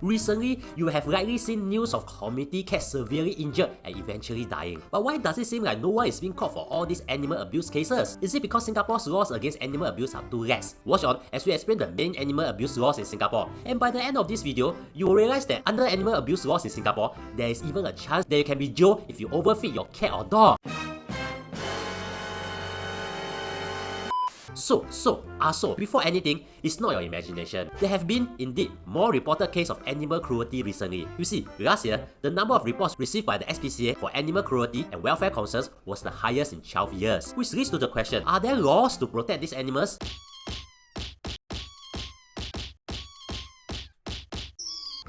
Recently, you have likely seen news of community cats severely injured and eventually dying. But why does it seem like no one is being caught for all these animal abuse cases? Is it because Singapore's laws against animal abuse are too lax? Watch on as we explain the main animal abuse laws in Singapore. And by the end of this video, you will realize that under animal abuse laws in Singapore, there is even a chance that you can be jailed if you overfeed your cat or dog. So, before anything, it's not your imagination. There have been, indeed, more reported cases of animal cruelty recently. You see, last year, the number of reports received by the SPCA for animal cruelty and welfare concerns was the highest in 12 years. Which leads to the question, are there laws to protect these animals?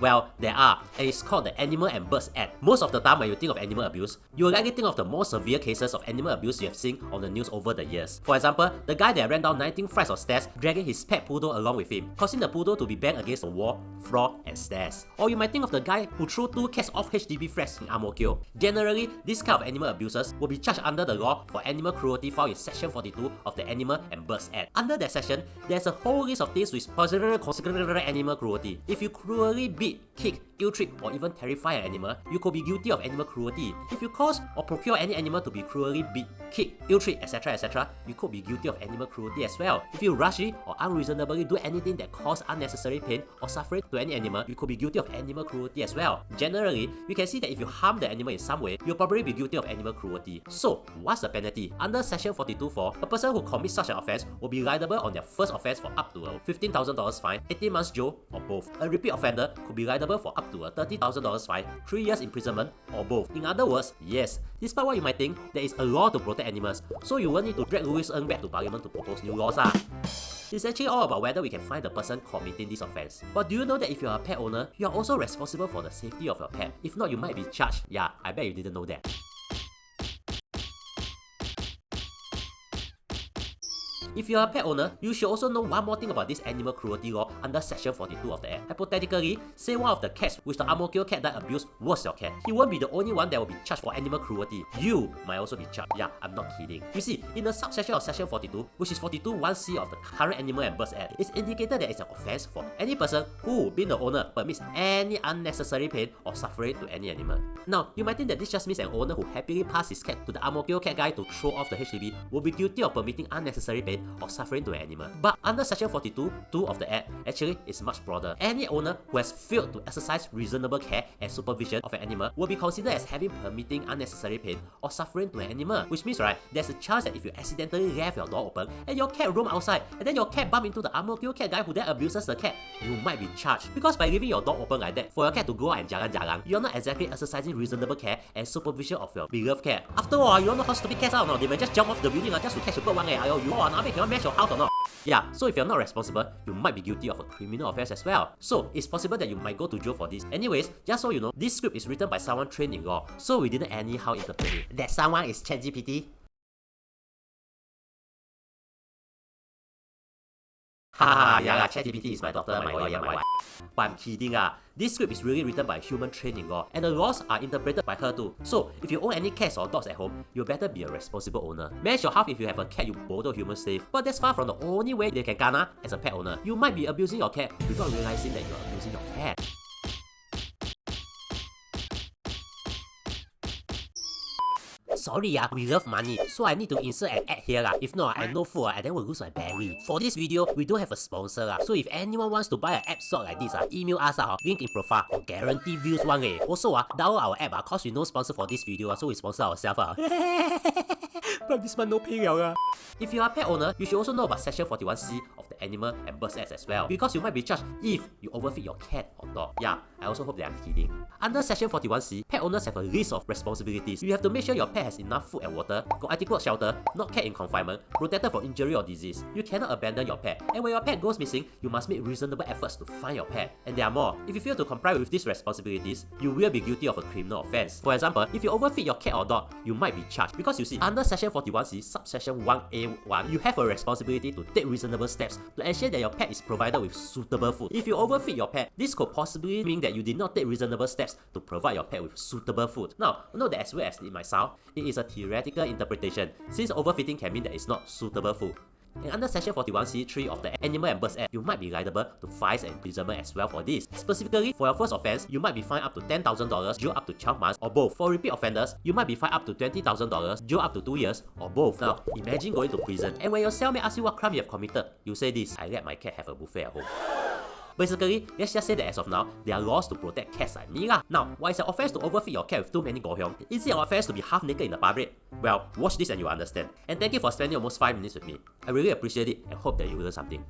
Well, there are, and it's called the Animal and Birds Act. Most of the time when you think of animal abuse, you will likely think of the more severe cases of animal abuse you have seen on the news over the years. For example, the guy that ran down 19 flights of stairs dragging his pet poodle along with him, causing the poodle to be banged against the wall, floor, and stairs. Or you might think of the guy who threw 2 cats off HDB flats in Ang Mo Kio. Generally, this kind of animal abusers will be charged under the law for animal cruelty found in Section 42 of the Animal and Birds Act. Under that section, there's a whole list of things which considered animal cruelty. If you cruelly beat, kick, ill-treat, or even terrify an animal, you could be guilty of animal cruelty. If you cause or procure any animal to be cruelly beat, kick, ill-treat, etc., you could be guilty of animal cruelty as well. If you rashly or unreasonably do anything that cause unnecessary pain or suffering to any animal, you could be guilty of animal cruelty as well. Generally, we can see that if you harm the animal in some way, you'll probably be guilty of animal cruelty. So, what's the penalty? Under Section 42(4), a person who commits such an offence will be liable on their first offence for up to a $15,000 fine, 18 months jail, or both. A repeat offender could be liable for up to a $30,000 fine, 3 years imprisonment, or both. In other words, yes, despite what you might think, there is a law to protect animals, so you won't need to drag Louis Ng back to Parliament to propose new laws. It's actually all about whether we can find the person committing this offence. But do you know that if you are a pet owner, you are also responsible for the safety of your pet? If not, you might be charged. Yeah, I bet you didn't know that. If you are a pet owner, you should also know one more thing about this animal cruelty law under Section 42 of the Act. Hypothetically, say one of the cats which the Ang Mo Kio cat that abused was your cat. He won't be the only one that will be charged for animal cruelty. You might also be charged. Yeah, I'm not kidding. You see, in the subsection of Section 42, which is 42(1)(c) of the current Animal and Birds Act, it's indicated that it's an offence for any person who, being the owner, permits any unnecessary pain or suffering to any animal. Now, you might think that this just means an owner who happily passed his cat to the Ang Mo Kio cat guy to throw off the HDB will be guilty of permitting unnecessary pain or suffering to an animal. But under Section 42(2) of the Act, actually it's much broader. Any owner who has failed to exercise reasonable care and supervision of an animal will be considered as having permitting unnecessary pain or suffering to an animal. Which means, right, there's a chance that if you accidentally left your door open and your cat roam outside and then your cat bump into the Ang Mo Kio cat guy who then abuses the cat, you might be charged. Because by leaving your door open like that for your cat to go out and jalan-jalan, you're not exactly exercising reasonable care and supervision of your beloved cat. After all, you don't know how stupid cats are or not. They might just jump off the building just to catch a bird one day. You cannot match your house or not. Yeah, so if you're not responsible, you might be guilty of a criminal offence as well. So it's possible that you might go to jail for this. Anyways, just so you know, this script is written by someone trained in law, so we didn't anyhow interpret it. That someone is ChatGPT. Haha, yeah, ChatGPT is my daughter, my lawyer, my wife. But I'm kidding. This script is really written by a human trained in law, and the laws are interpreted by her too. So, if you own any cats or dogs at home, you better be a responsible owner. Manage your house if you have a cat you bold human safe, but that's far from the only way they can garner as a pet owner. You might be abusing your cat without realizing that you're abusing your cat. Sorry, we love money, so I need to insert an ad here. If not, I no food and then we'll lose my belly. For this video, we don't have a sponsor, so if anyone wants to buy an app slot like this, email us, link in profile, or guarantee views one. Also, download our app, cause we no sponsor for this video, so we sponsor ourselves. But this month no pay. If you are a pet owner, you should also know about Section 41(c) of the Animal and Birds Act as well, because you might be charged if you overfeed your cat or dog. Yeah, I also hope that I'm kidding. Under Section 41(c), pet owners have a list of responsibilities. You have to make sure your pet has enough food and water, got adequate shelter, not kept in confinement, protected from injury or disease. You cannot abandon your pet, and when your pet goes missing, you must make reasonable efforts to find your pet. And there are more. If you fail to comply with these responsibilities, you will be guilty of a criminal offence. For example, if you overfeed your cat or dog, you might be charged. Because you see, under Section 41(c), subsection 1A1, you have a responsibility to take reasonable steps to ensure that your pet is provided with suitable food. If you overfeed your pet, this could possibly mean that you did not take reasonable steps to provide your pet with suitable food. Now, note that as well as it might sound, it is a theoretical interpretation, since overfeeding can mean that it's not suitable food. And under Section 41C3 of the Animal and Birds Act, you might be liable to fines and imprisonment as well for this. Specifically, for your first offence, you might be fined up to $10,000, jail up to 12 months, or both. For repeat offenders, you might be fined up to $20,000, jail up to 2 years, or both. Now, imagine going to prison, and when your cellmate asks you what crime you have committed, you say this: I let my cat have a buffet at home. Basically, let's just say that as of now, there are laws to protect cats like me lah. Now, why is it an offense to overfeed your cat with too many gohyong? Is it an offense to be half naked in the public? Well, watch this and you'll understand. And thank you for spending almost 5 minutes with me. I really appreciate it and hope that you learned something.